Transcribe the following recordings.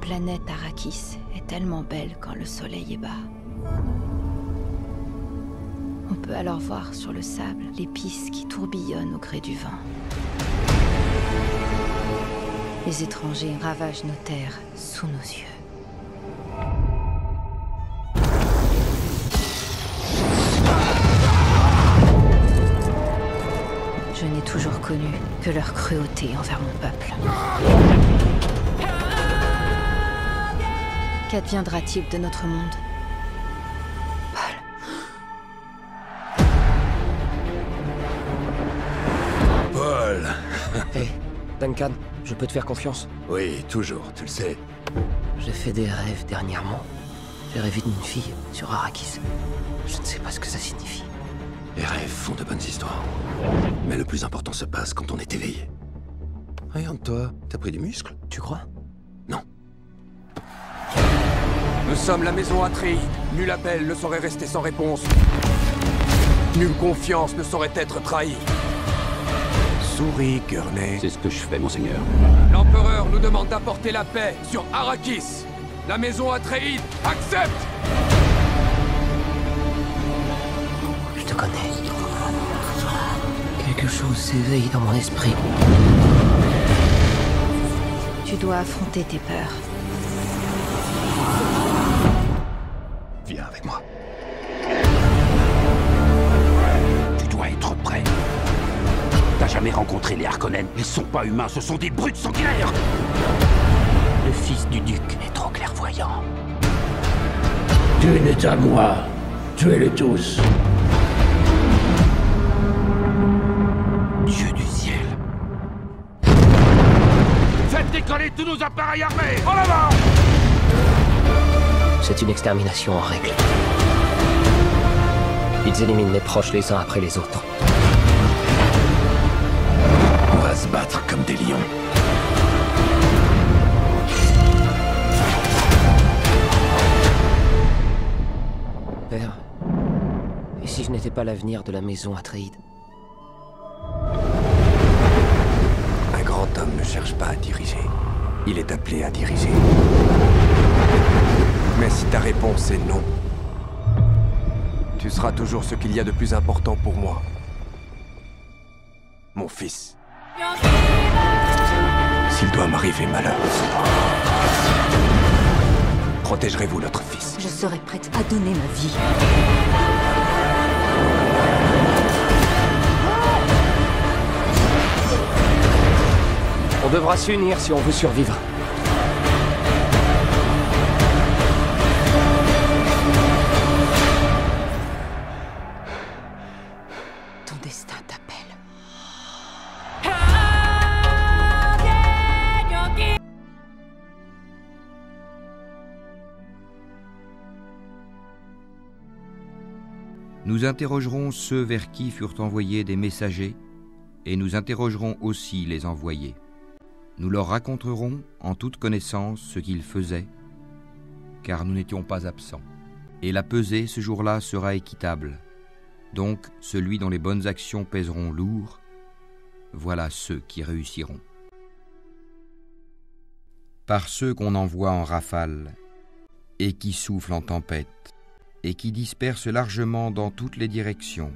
planète Arrakis est tellement belle quand le soleil est bas. On peut alors voir sur le sable l'épice qui tourbillonne au gré du vent. Les étrangers ravagent nos terres sous nos yeux. Je n'ai toujours connu que leur cruauté envers mon peuple. Qu'adviendra-t-il de notre monde? Paul. Paul. Hé, Duncan, je peux te faire confiance? Oui, toujours, tu le sais. J'ai fait des rêves dernièrement. J'ai rêvé d'une fille sur Arrakis. Je ne sais pas ce que ça signifie. Les rêves font de bonnes histoires. Mais le plus important se passe quand on est éveillé. Regarde-toi, t'as pris du muscle? Tu crois? Non. Nous sommes la maison Atreides. Nul appel ne saurait rester sans réponse. Nulle confiance ne saurait être trahie. Souris, Gurney. C'est ce que je fais, monseigneur. L'empereur nous demande d'apporter la paix sur Arrakis. La maison Atreides accepte! Je te connais. Quelque chose s'éveille dans mon esprit. Tu dois affronter tes peurs. Viens avec moi. Tu dois être prêt. T'as jamais rencontré les Harkonnen? Ils sont pas humains, ce sont des brutes sanguinaires! Le fils du duc est trop clairvoyant. Tu n'es à moi. Tuez-les tous. Dieu du ciel. Faites décoller tous nos appareils armés! En avant! C'est une extermination en règle. Ils éliminent mes proches les uns après les autres. On va se battre comme des lions. Père, et si je n'étais pas l'avenir de la maison Atreides? Un grand homme ne cherche pas à diriger. Il est appelé à diriger. Mais si ta réponse est non, tu seras toujours ce qu'il y a de plus important pour moi. Mon fils. S'il doit m'arriver malheur, protégerez-vous notre fils. Je serai prête à donner ma vie. On devra s'unir si on veut survivre. Ton destin t'appelle. Nous interrogerons ceux vers qui furent envoyés des messagers, et nous interrogerons aussi les envoyés. Nous leur raconterons en toute connaissance ce qu'ils faisaient, car nous n'étions pas absents. Et la pesée ce jour-là sera équitable. Donc celui dont les bonnes actions pèseront lourd, voilà ceux qui réussiront. Par ceux qu'on envoie en rafale, et qui soufflent en tempête, et qui dispersent largement dans toutes les directions.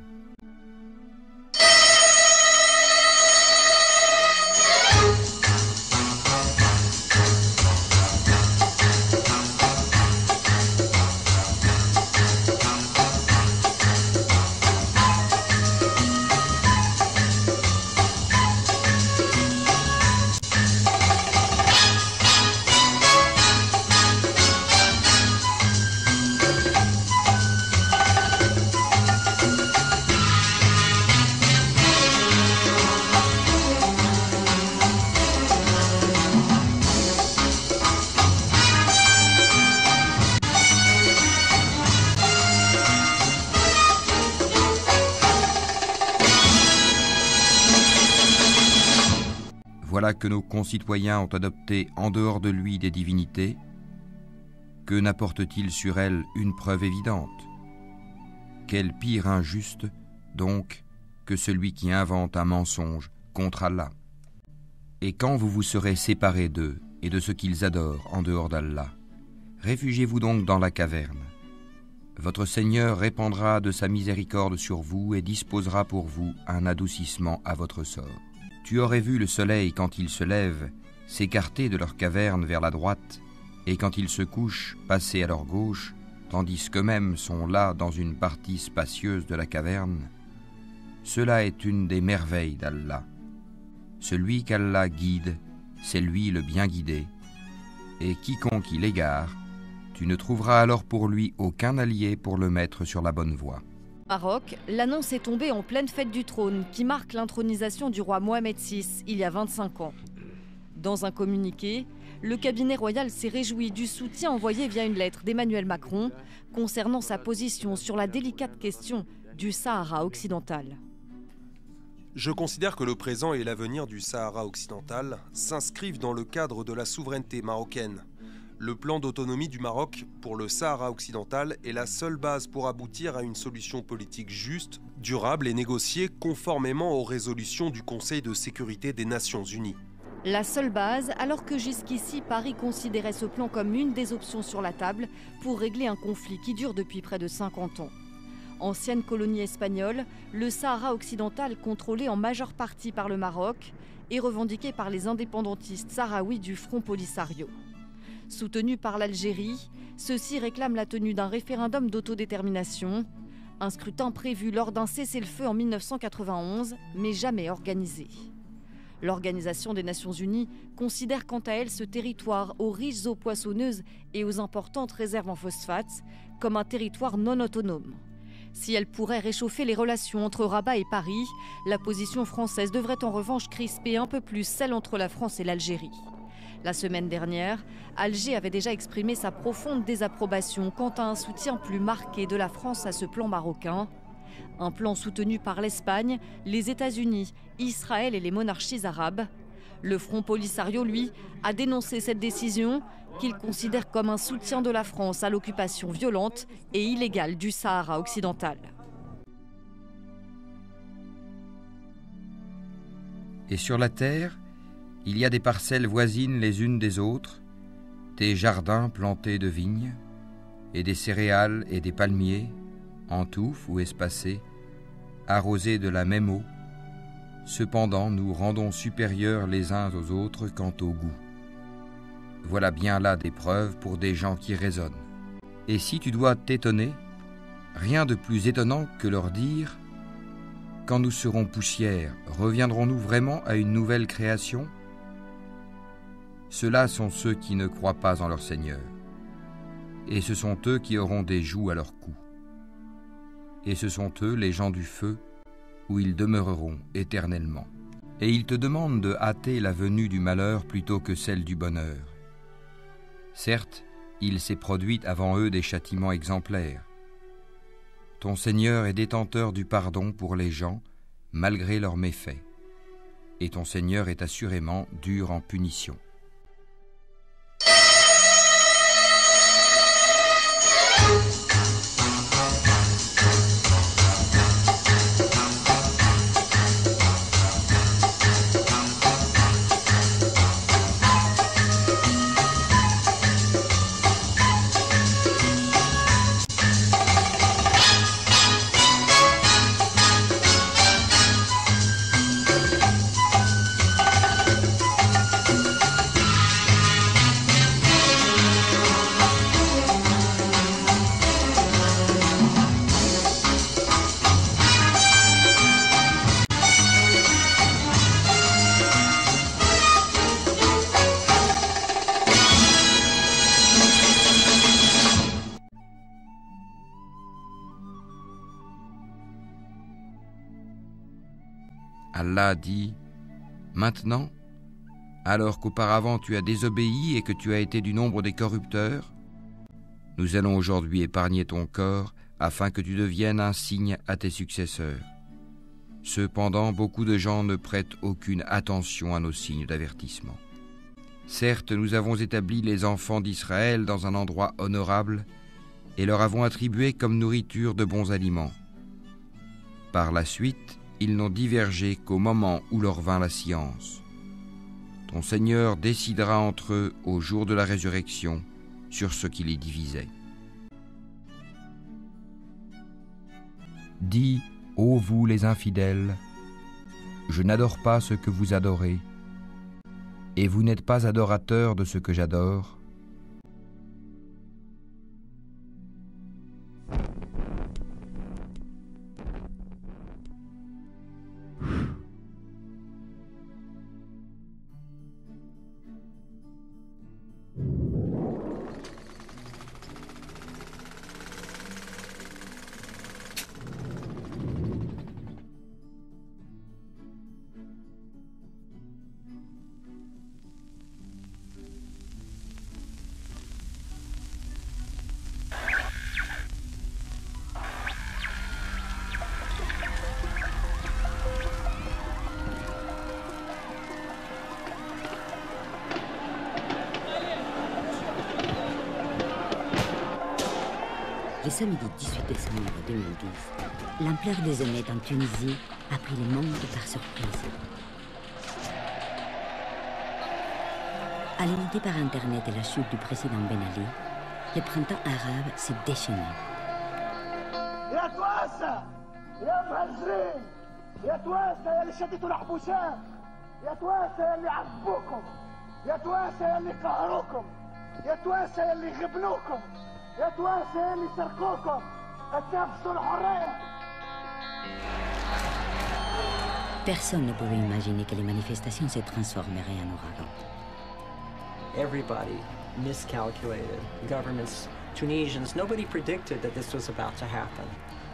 Voilà que nos concitoyens ont adopté en dehors de lui des divinités. Que n'apporte-t-il sur elles une preuve évidente? Quel pire injuste, donc, que celui qui invente un mensonge contre Allah? Et quand vous vous serez séparés d'eux et de ce qu'ils adorent en dehors d'Allah. Réfugiez-vous donc dans la caverne. Votre Seigneur répandra de sa miséricorde sur vous et disposera pour vous un adoucissement à votre sort. Tu aurais vu le soleil quand il se lève s'écarter de leur caverne vers la droite, et quand ils se couchent passer à leur gauche, tandis qu'eux-mêmes sont là dans une partie spacieuse de la caverne. Cela est une des merveilles d'Allah. Celui qu'Allah guide, c'est lui le bien guidé, et quiconque il égare, tu ne trouveras alors pour lui aucun allié pour le mettre sur la bonne voie. Maroc, l'annonce est tombée en pleine fête du trône qui marque l'intronisation du roi Mohamed VI il y a 25 ans. Dans un communiqué, le cabinet royal s'est réjoui du soutien envoyé via une lettre d'Emmanuel Macron concernant sa position sur la délicate question du Sahara occidental. Je considère que le présent et l'avenir du Sahara occidental s'inscrivent dans le cadre de la souveraineté marocaine. Le plan d'autonomie du Maroc pour le Sahara occidental est la seule base pour aboutir à une solution politique juste, durable et négociée conformément aux résolutions du Conseil de sécurité des Nations Unies. La seule base, alors que jusqu'ici Paris considérait ce plan comme une des options sur la table pour régler un conflit qui dure depuis près de 50 ans. Ancienne colonie espagnole, le Sahara occidental, contrôlé en majeure partie par le Maroc, est revendiqué par les indépendantistes sahraouis du Front Polisario. Soutenu par l'Algérie, ceux-ci réclament la tenue d'un référendum d'autodétermination, un scrutin prévu lors d'un cessez-le-feu en 1991, mais jamais organisé. L'Organisation des Nations Unies considère quant à elle ce territoire aux riches eaux poissonneuses et aux importantes réserves en phosphate comme un territoire non autonome. Si elle pourrait réchauffer les relations entre Rabat et Paris, la position française devrait en revanche crisper un peu plus celle entre la France et l'Algérie. La semaine dernière, Alger avait déjà exprimé sa profonde désapprobation quant à un soutien plus marqué de la France à ce plan marocain. Un plan soutenu par l'Espagne, les États-Unis, Israël et les monarchies arabes. Le Front Polisario, lui, a dénoncé cette décision qu'il considère comme un soutien de la France à l'occupation violente et illégale du Sahara occidental. Et sur la terre, il y a des parcelles voisines les unes des autres, des jardins plantés de vignes, et des céréales et des palmiers, en touffes ou espacés, arrosés de la même eau. Cependant, nous rendons supérieurs les uns aux autres quant au goût. Voilà bien là des preuves pour des gens qui raisonnent. Et si tu dois t'étonner, rien de plus étonnant que leur dire « Quand nous serons poussière, reviendrons-nous vraiment à une nouvelle création ?» Ceux-là sont ceux qui ne croient pas en leur Seigneur. Et ce sont eux qui auront des jougs à leur cou. Et ce sont eux les gens du feu, où ils demeureront éternellement. Et ils te demandent de hâter la venue du malheur plutôt que celle du bonheur. Certes, il s'est produit avant eux des châtiments exemplaires. Ton Seigneur est détenteur du pardon pour les gens, malgré leurs méfaits. Et ton Seigneur est assurément dur en punition. Allah dit « Maintenant, alors qu'auparavant tu as désobéi et que tu as été du nombre des corrupteurs, nous allons aujourd'hui épargner ton corps afin que tu deviennes un signe à tes successeurs. Cependant, beaucoup de gens ne prêtent aucune attention à nos signes d'avertissement. Certes, nous avons établi les enfants d'Israël dans un endroit honorable et leur avons attribué comme nourriture de bons aliments. Par la suite, ils n'ont divergé qu'au moment où leur vint la science. ton Seigneur décidera entre eux au jour de la résurrection sur ce qui les divisait. Dis, ô vous les infidèles, je n'adore pas ce que vous adorez, et vous n'êtes pas adorateurs de ce que j'adore. Le samedi 18 décembre 2012, l'ampleur des émeutes en Tunisie a pris le monde par surprise. Alimenté par Internet et la chute du président Ben Ali, le printemps arabe s'est déchaîné. Personne ne pouvait imaginer que les manifestations se transformeraient en ouragan. Everybody miscalculated. Governments, Tunisians, nobody predicted that this was about to happen.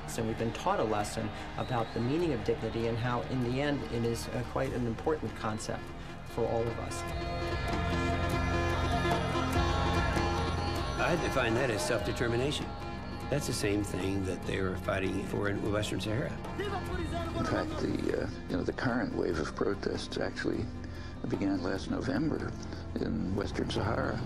So we've been taught a lesson about the meaning of dignity and how, in the end, it is quite an important concept for all of us. I define that as self-determination. That's the same thing that they were fighting for in Western Sahara. In fact, the current wave of protests actually began last November in Western Sahara.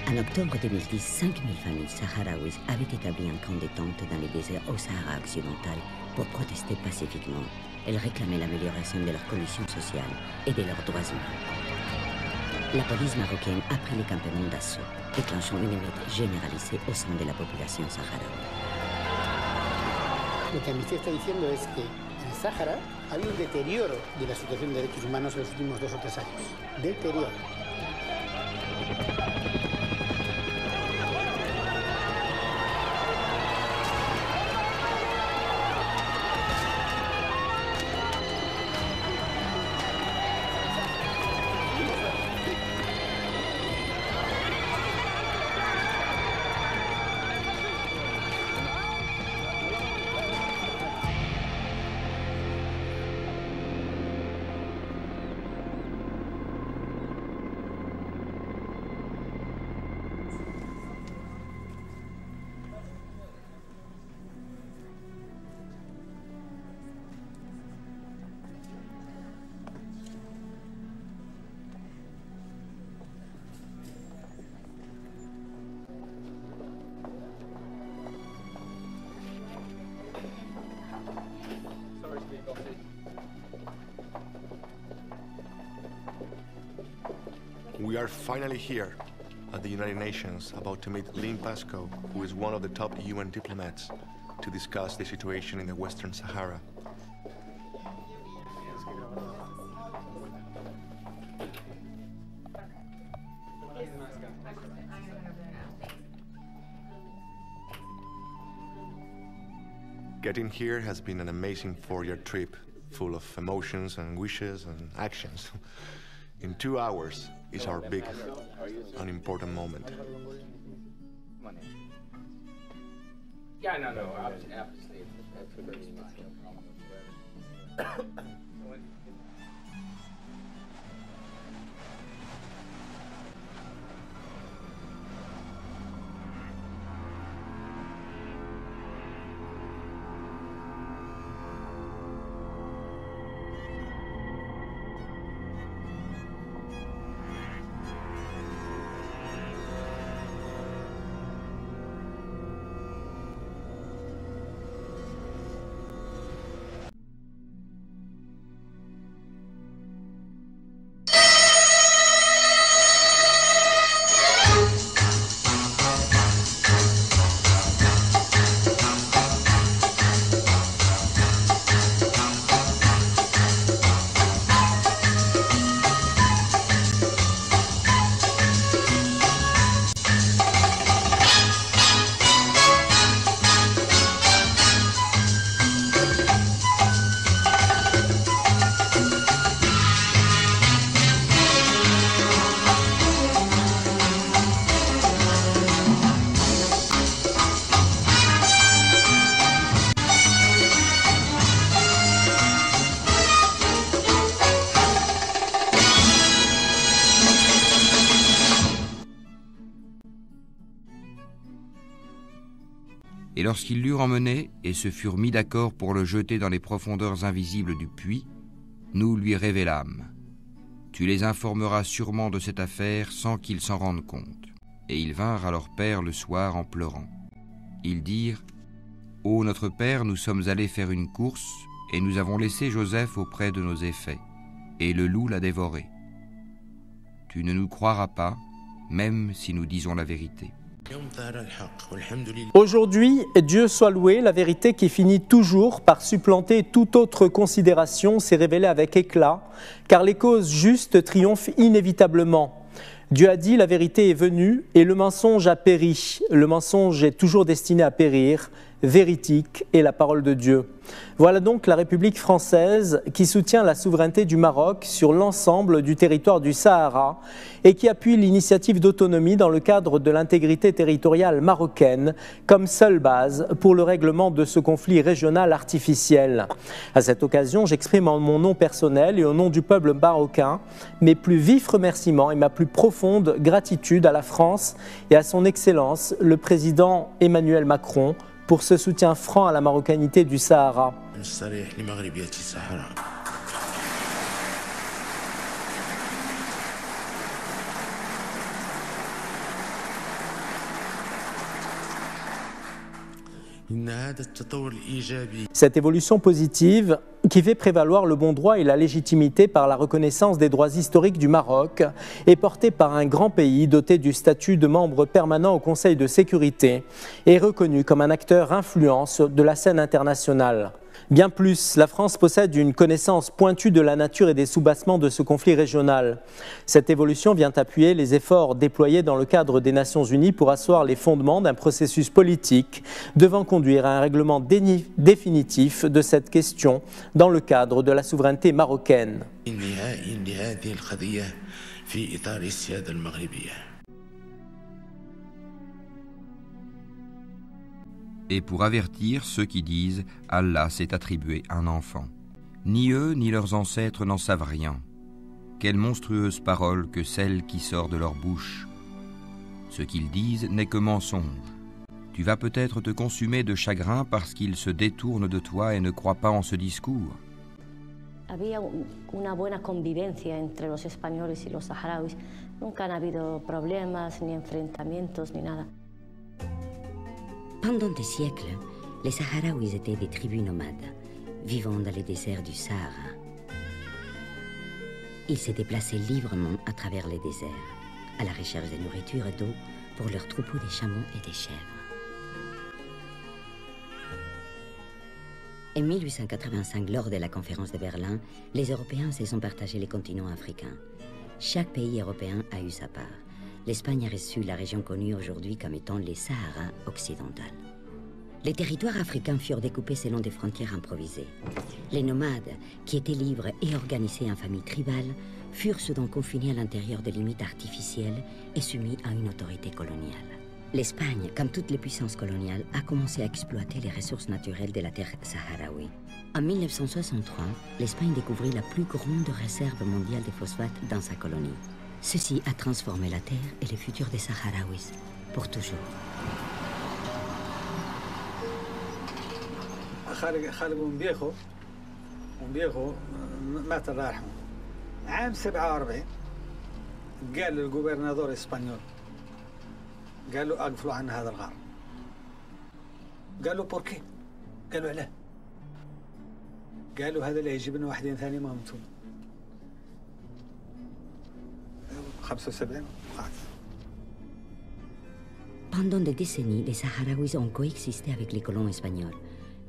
En octobre 2010, 5000 familles sahraouies avaient établi un camp détente dans les déserts au Sahara occidental pour protester pacifiquement. Elles réclamaient l'amélioration de leurs conditions sociales et de leurs droits humains. La police marocaine a pris les campements d'assaut, déclenchant une émeute généralisée au sein de la population saharaui. Lo que Amnistía está diciendo es que en el Sáhara ha habido un deterioro de la situación de derechos humanos en los últimos 2 o 3 años. Deterioro. We are finally here at the United Nations, about to meet Lynn Pascoe, who is one of the top UN diplomats, to discuss the situation in the Western Sahara. Getting here has been an amazing 4-year trip, full of emotions and wishes and actions. In 2 hours is our big, unimportant moment. Yeah, no, obviously, that's a very Et lorsqu'ils l'eurent emmené et se furent mis d'accord pour le jeter dans les profondeurs invisibles du puits, nous lui révélâmes. Tu les informeras sûrement de cette affaire sans qu'ils s'en rendent compte. Et ils vinrent à leur père le soir en pleurant. Ils dirent, « Ô notre père, nous sommes allés faire une course, et nous avons laissé Joseph auprès de nos effets, et le loup l'a dévoré. Tu ne nous croiras pas, même si nous disons la vérité. » Aujourd'hui, Dieu soit loué, la vérité qui finit toujours par supplanter toute autre considération s'est révélée avec éclat, car les causes justes triomphent inévitablement. Dieu a dit, la vérité est venue et le mensonge a péri. Le mensonge est toujours destiné à périr. Véritique est la parole de Dieu. Voilà donc la République française qui soutient la souveraineté du Maroc sur l'ensemble du territoire du Sahara et qui appuie l'initiative d'autonomie dans le cadre de l'intégrité territoriale marocaine comme seule base pour le règlement de ce conflit régional artificiel. À cette occasion, j'exprime en mon nom personnel et au nom du peuple marocain mes plus vifs remerciements et ma plus profonde gratitude à la France et à son Excellence, le président Emmanuel Macron, pour ce soutien franc à la marocanité du Sahara. Cette évolution positive qui fait prévaloir le bon droit et la légitimité par la reconnaissance des droits historiques du Maroc est portée par un grand pays doté du statut de membre permanent au Conseil de sécurité et reconnu comme un acteur influent de la scène internationale. Bien plus, la France possède une connaissance pointue de la nature et des soubassements de ce conflit régional. Cette évolution vient appuyer les efforts déployés dans le cadre des Nations Unies pour asseoir les fondements d'un processus politique devant conduire à un règlement définitif de cette question dans le cadre de la souveraineté marocaine. Et pour avertir ceux qui disent « Allah s'est attribué un enfant ». Ni eux ni leurs ancêtres n'en savent rien. Quelle monstrueuse parole que celle qui sort de leur bouche. Ce qu'ils disent n'est que mensonge. Tu vas peut-être te consumer de chagrin parce qu'ils se détournent de toi et ne croient pas en ce discours. Había una buena convivencia entre los españoles y los saharauis. Nunca han habido problemas, ni enfrentamientos, ni nada. Pendant des siècles, les Sahraouis étaient des tribus nomades, vivant dans les déserts du Sahara. Ils se déplaçaient librement à travers les déserts, à la recherche de nourriture et d'eau pour leurs troupeaux de chameaux et de chèvres. En 1885, lors de la conférence de Berlin, les Européens se sont partagés les continents africains. Chaque pays européen a eu sa part. L'Espagne a reçu la région connue aujourd'hui comme étant les Sahara occidental. Les territoires africains furent découpés selon des frontières improvisées. Les nomades, qui étaient libres et organisés en familles tribales, furent soudain confinés à l'intérieur de limites artificielles et soumis à une autorité coloniale. L'Espagne, comme toutes les puissances coloniales, a commencé à exploiter les ressources naturelles de la terre saharaoui. En 1963, l'Espagne découvrit la plus grande réserve mondiale de phosphate dans sa colonie. Ceci a transformé la terre et le futur des Sahraouis pour toujours. خالق ومبيخو مات الله يرحمه عام 47 قال للجوبرنادور الاسبانيول قال له اقفلوا عن هذا الغار قال له بوركي قال له علاه قال له هذا اللي يجيب لنا واحدين ثاني ما هم انتم 75 Pendant des décennies, les Sahraouis ont coexisté avec les colons espagnols.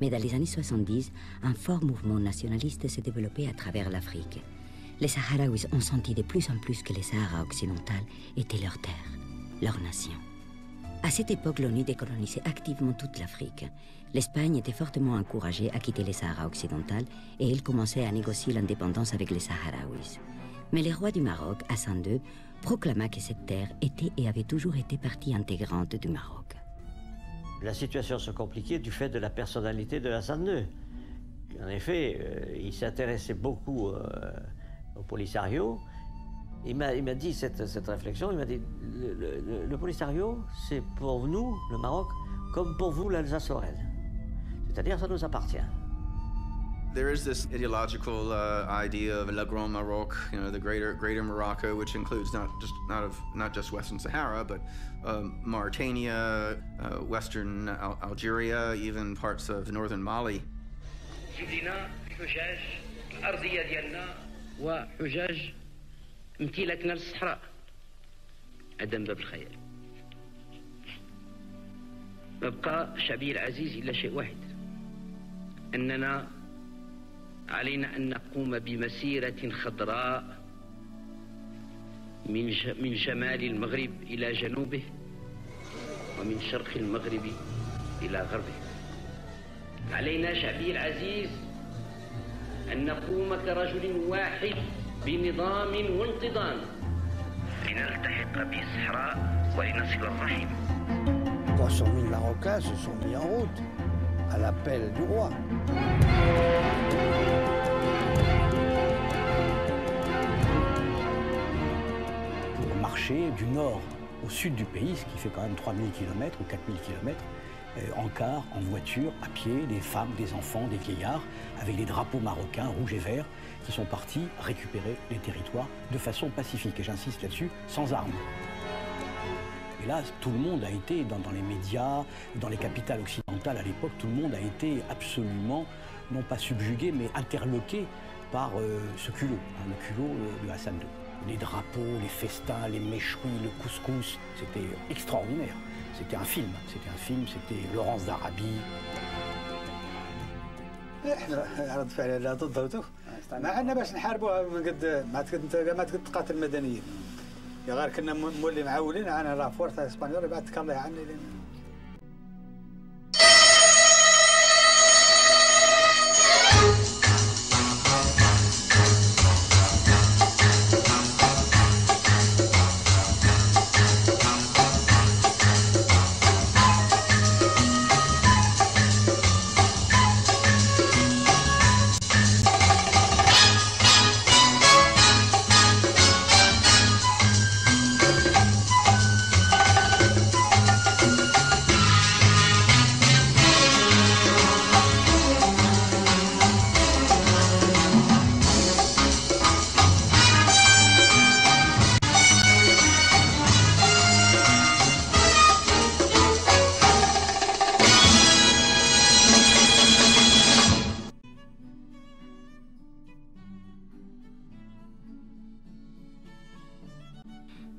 Mais dans les années 70, un fort mouvement nationaliste s'est développé à travers l'Afrique. Les Sahraouis ont senti de plus en plus que les Sahara occidental étaient leur terre, leur nation. À cette époque, l'ONU décolonisait activement toute l'Afrique. L'Espagne était fortement encouragée à quitter les Sahara occidental et elle commençait à négocier l'indépendance avec les Sahraouis. Mais le roi du Maroc, Hassan II, proclama que cette terre était et avait toujours été partie intégrante du Maroc. La situation se compliquait du fait de la personnalité de Hassan II. En effet, il s'intéressait beaucoup au Polisario. Il m'a dit cette réflexion, il m'a dit le Polisario, c'est pour nous, le Maroc, comme pour vous l'Alsace-Lorraine. C'est-à-dire, ça nous appartient. There is this ideological idea of Le Grand Maroc, the greater Morocco, which includes not just Western Sahara, but Mauritania, Western Algeria, even parts of northern Mali. سيدنا حجاج الأرضية ديالنا وحجاج امتلاكنا للصحراء هذا من باب الخيال. ما بقى شعبي العزيز إلا شيء واحد، أننا علينا أن نقوم بمسيرة خضراء من شمال المغرب إلى جنوبه ومن شرق المغرب إلى غربه. علينا شعبي العزيز أن نقوم كرجل واحد بنظام وانتظام لنلتحق بالصحراء ولنصل الرحم. 300 000 Marocains se sont mis en route à l'appel du roi. Pour marcher du nord au sud du pays, ce qui fait quand même 3000 km ou 4000 km, en car, en voiture, à pied, des femmes, des enfants, des vieillards, avec des drapeaux marocains rouges et verts, qui sont partis récupérer les territoires de façon pacifique, et j'insiste là-dessus, sans armes. Et là, tout le monde a été, dans les médias, dans les capitales occidentales à l'époque, tout le monde a été absolument, non pas subjugué, mais interloqué par ce culot, le culot de Hassan II. Les drapeaux, les festins, les méchouis, le couscous, c'était extraordinaire. C'était un film, c'était Laurence d'Arabie. احنا رد فعلنا ضده ما عندنا باش نحاربوها من قد ما تقد تقاتل المدنيين يا غير كنا مولي معولين انا لا فورس اسبانيول بعد تكلم عني.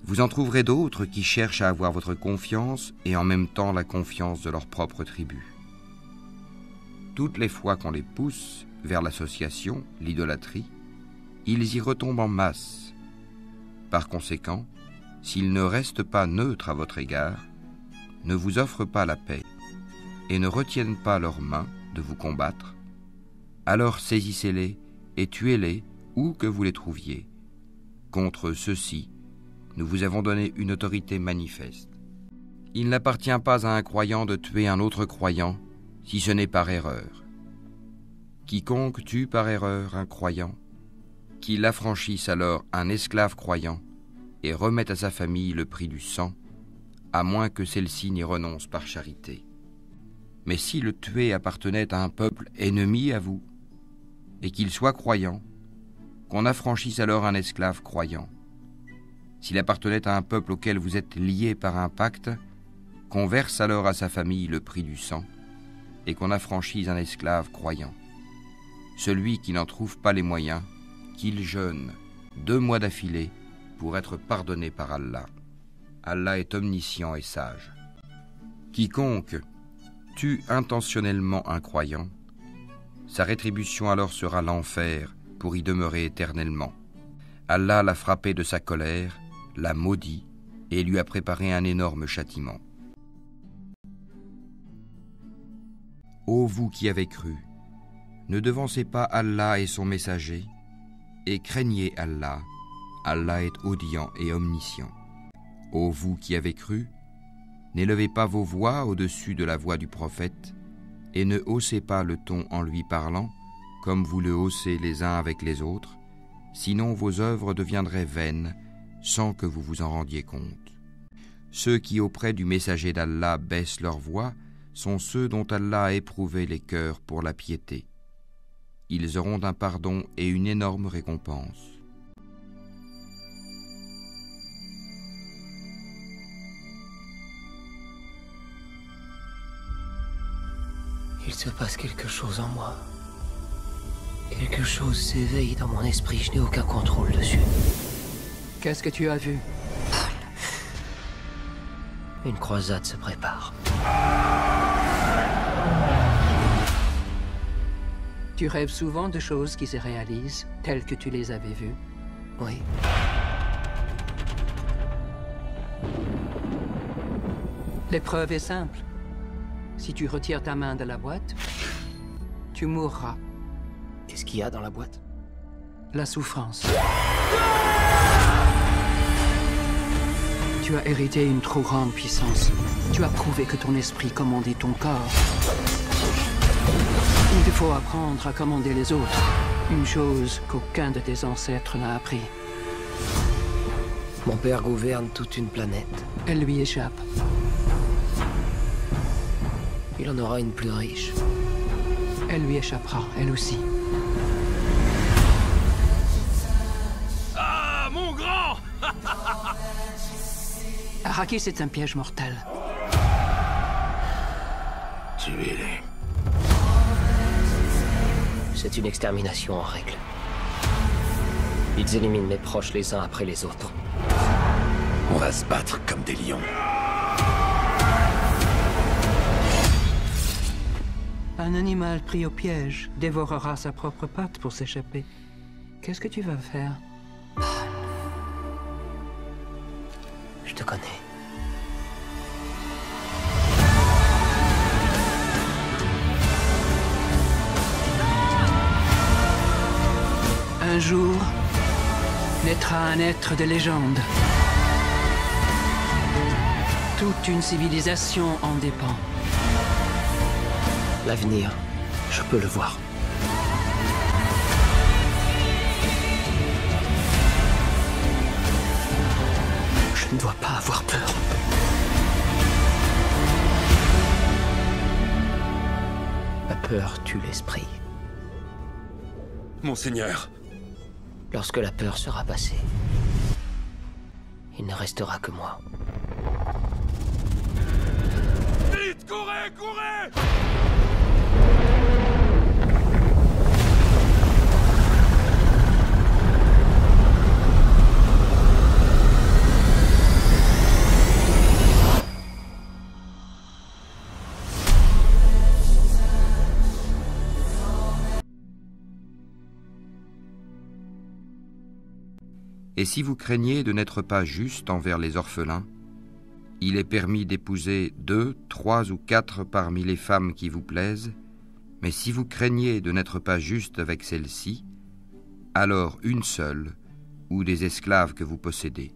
Vous en trouverez d'autres qui cherchent à avoir votre confiance et en même temps la confiance de leur propre tribu. Toutes les fois qu'on les pousse vers l'association, l'idolâtrie, ils y retombent en masse. Par conséquent, s'ils ne restent pas neutres à votre égard, ne vous offrent pas la paix et ne retiennent pas leurs mains de vous combattre, alors saisissez-les et tuez-les où que vous les trouviez. Contre ceux-ci, nous vous avons donné une autorité manifeste. Il n'appartient pas à un croyant de tuer un autre croyant, si ce n'est par erreur. Quiconque tue par erreur un croyant, qu'il affranchisse alors un esclave croyant et remette à sa famille le prix du sang, à moins que celle-ci n'y renonce par charité. Mais si le tué appartenait à un peuple ennemi à vous, et qu'il soit croyant, qu'on affranchisse alors un esclave croyant. S'il appartenait à un peuple auquel vous êtes liés par un pacte, qu'on verse alors à sa famille le prix du sang, et qu'on affranchisse un esclave croyant. Celui qui n'en trouve pas les moyens, qu'il jeûne 2 mois d'affilée pour être pardonné par Allah. Allah est omniscient et sage. Quiconque tue intentionnellement un croyant, sa rétribution alors sera l'enfer pour y demeurer éternellement. Allah l'a frappé de sa colère, l'a maudit et lui a préparé un énorme châtiment. Ô vous qui avez cru, ne devancez pas Allah et son messager, et craignez Allah, Allah est audient et omniscient. Ô vous qui avez cru, n'élevez pas vos voix au-dessus de la voix du prophète, et ne haussez pas le ton en lui parlant, comme vous le haussez les uns avec les autres, sinon vos œuvres deviendraient vaines, sans que vous vous en rendiez compte. Ceux qui auprès du messager d'Allah baissent leur voix sont ceux dont Allah a éprouvé les cœurs pour la piété. Ils auront un pardon et une énorme récompense. Il se passe quelque chose en moi. Quelque chose s'éveille dans mon esprit, je n'ai aucun contrôle dessus. Qu'est-ce que tu as vu? Une croisade se prépare. Tu rêves souvent de choses qui se réalisent, telles que tu les avais vues? Oui. L'épreuve est simple. Si tu retires ta main de la boîte, tu mourras. Qu'est-ce qu'il y a dans la boîte? La souffrance. Tu as hérité une trop grande puissance. Tu as prouvé que ton esprit commandait ton corps. Il te faut apprendre à commander les autres. Une chose qu'aucun de tes ancêtres n'a appris. Mon père gouverne toute une planète. Elle lui échappe. Il en aura une plus riche. Elle lui échappera, elle aussi. Ah, mon grand! Arrakis est un piège mortel. Tuez-les. C'est une extermination en règle. Ils éliminent mes proches les uns après les autres. On va se battre comme des lions. Un animal pris au piège dévorera sa propre patte pour s'échapper. Qu'est-ce que tu vas faire? Je te connais. Un jour, naîtra un être de légende. Toute une civilisation en dépend. L'avenir, je peux le voir. Je ne dois pas avoir peur. La peur tue l'esprit. Monseigneur. Lorsque la peur sera passée, il ne restera que moi. Vite, courez, courez! Et si vous craignez de n'être pas juste envers les orphelins, il est permis d'épouser 2, 3 ou 4 parmi les femmes qui vous plaisent, mais si vous craignez de n'être pas juste avec celle-ci, alors une seule, ou des esclaves que vous possédez.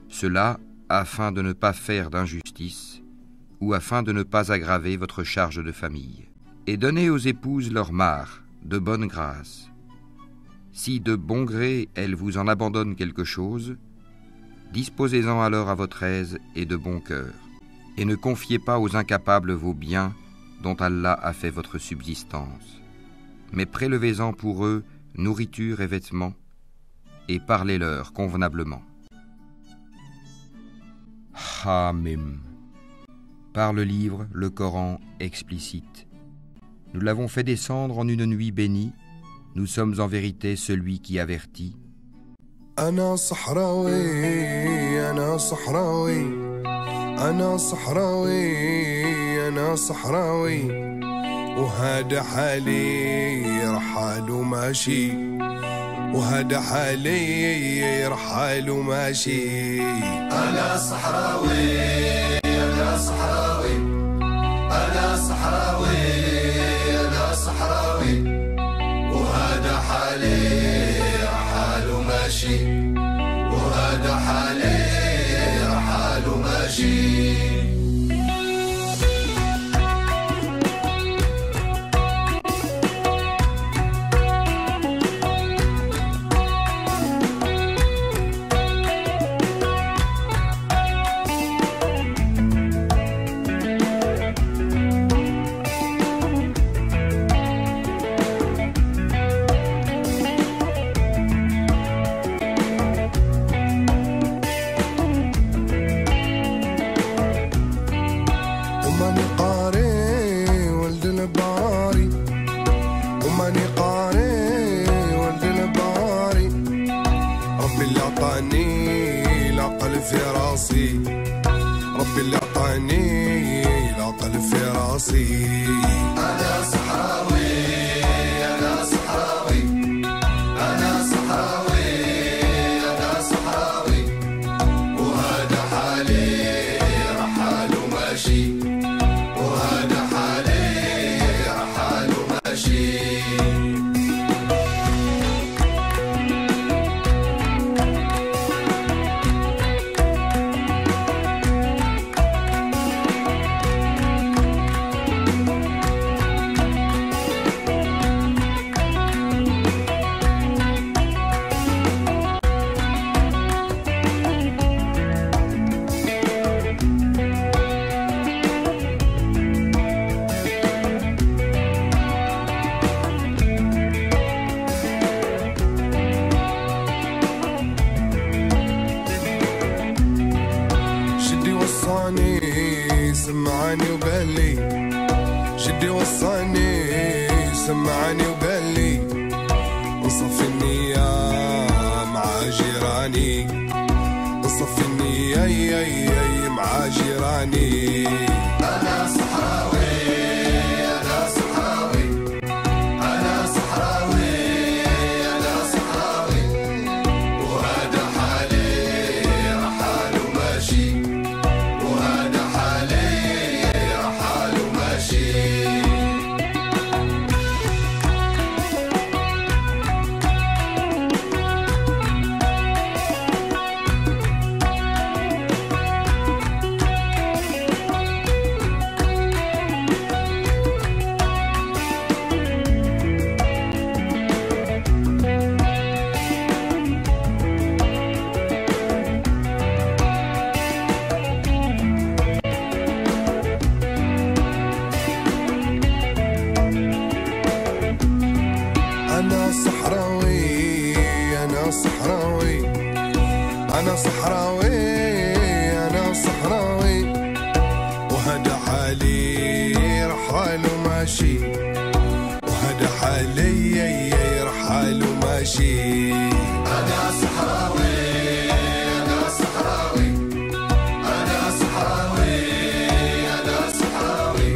Cela afin de ne pas faire d'injustice, ou afin de ne pas aggraver votre charge de famille. Et donnez aux épouses leur mare, de bonne grâce. Si de bon gré elles vous en abandonnent quelque chose, disposez-en alors à votre aise et de bon cœur, et ne confiez pas aux incapables vos biens dont Allah a fait votre subsistance, mais prélevez-en pour eux nourriture et vêtements, et parlez-leur convenablement. Hamim. Par le livre, le Coran explicite. Nous l'avons fait descendre en une nuit bénie. Nous sommes en vérité celui qui avertit. أنا صحراوي أنا صحراوي أنا صحراوي أنا صحراوي وهذا حالي رحال ماشي وهذا حالي رحال ماشي أنا صحراوي أنا صحراوي أنا صحراوي أنا صحراوي وهذا حالي رحال ماشي وهذا حالي رحال ماشي ماني قاري ولد الباري ربي اللي عطاني العقل في راسي ربي اللي عطاني العقل في راسي أنا صحراوي أنا صحراوي أنا صحراوي أنا صحراوي وهذا حالي رحال وماشي وهذا حالي رحال وماشي سمعني وقال لي شدي وصاني سمعني وقال لي نصفي النية مع جيراني نصفي النية مع جيراني أنا صحراوي أنا صحراوي أنا صحراوي أنا صحراوي وهذا حالي رحال وماشي وهذا حالي رحال وماشي أنا صحراوي أنا صحراوي وهذا حالي رحال وماشي وهذا حالي رحال وماشي أنا صحراوي أنا صحراوي أنا صحراوي أنا صحراوي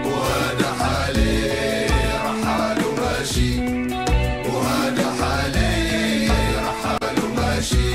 وهذا حالي رحال وماشي وهذا حالي رحال وماشي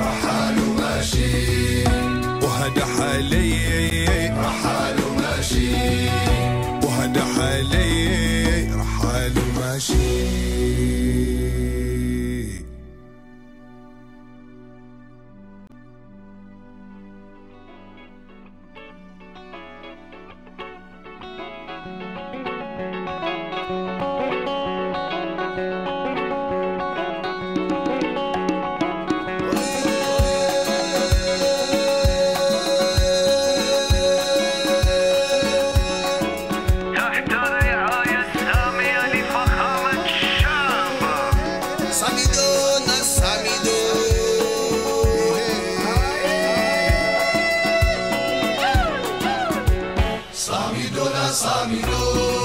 رحال وماشي وهذا حالي رحال وماشي وهذا حالي رحال وماشي تحت رعاية سامية لفخامة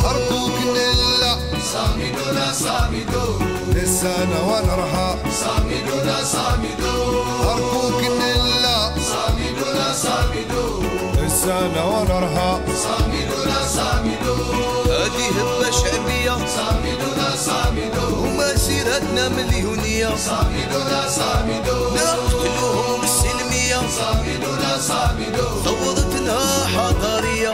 أرجوك نلا لسانا ونرها أرجوك نلا لسانا ونرها هذه هبة شعبية ومسيرتنا مليونية نقتلوهم بالسلمية ثورتنا حضارية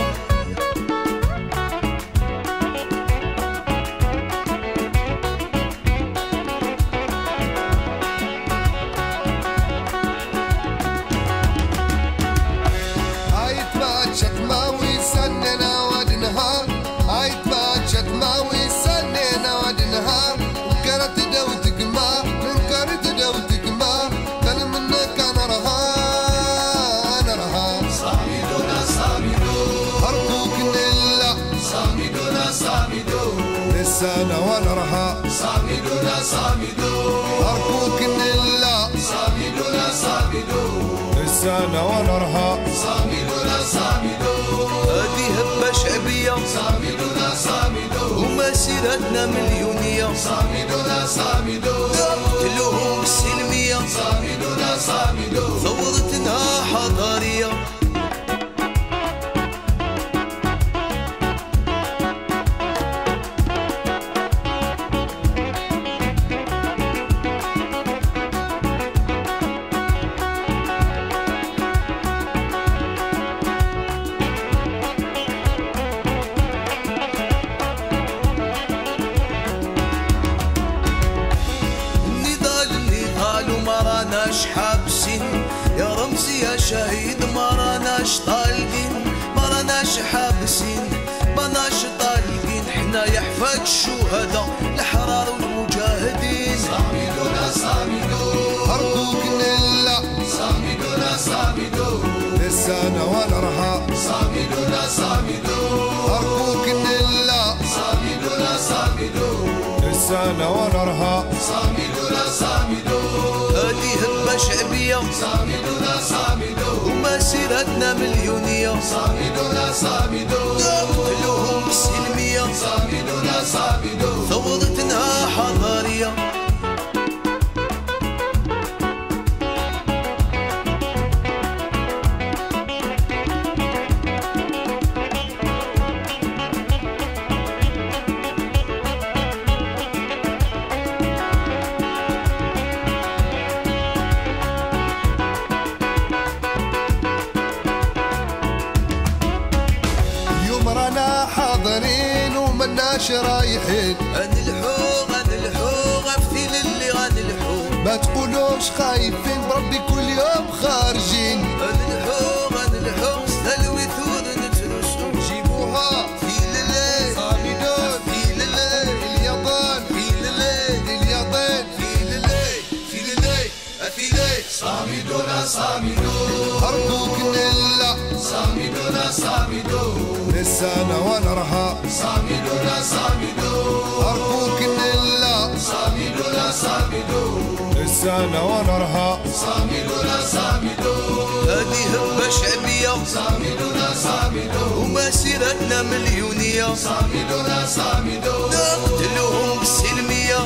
لسانا ونرها أرجوك نلا لسانا ونرها هذه هبة شعبية ومسيرتنا مليونية نقتلوهم بالسلمية ثورتنا حضارية حابسين يا رمزي يا شهيد ما راناش طالقين ما راناش حابسين ما راناش طالقين حنا يحفاد الشهداء الأحرار والمجاهدين أرجوك نلا لسانا ونرها أرجوك نلا لسانا ونرها هذه هبة شعبية ومسيرتنا مليونية نقتلوهم بالسلمية ثورتنا حضارية حاضرين ومناش رايحين غنلحو غفتيل اللي غنلحو ما تقولوش خايفين بربي كل يوم خارجين غنلحو سلوي ثور نترسو جيبوها في الليل صامدون في الليل اليابان في الليل اليابان في الليل في الليل في الليل صامدون أرجوك نلا لسانا ونرها أرجوك نلا لسانا ونرها هذه هبة شعبية ومسيرتنا مليونية نقتلوهم بالسلمية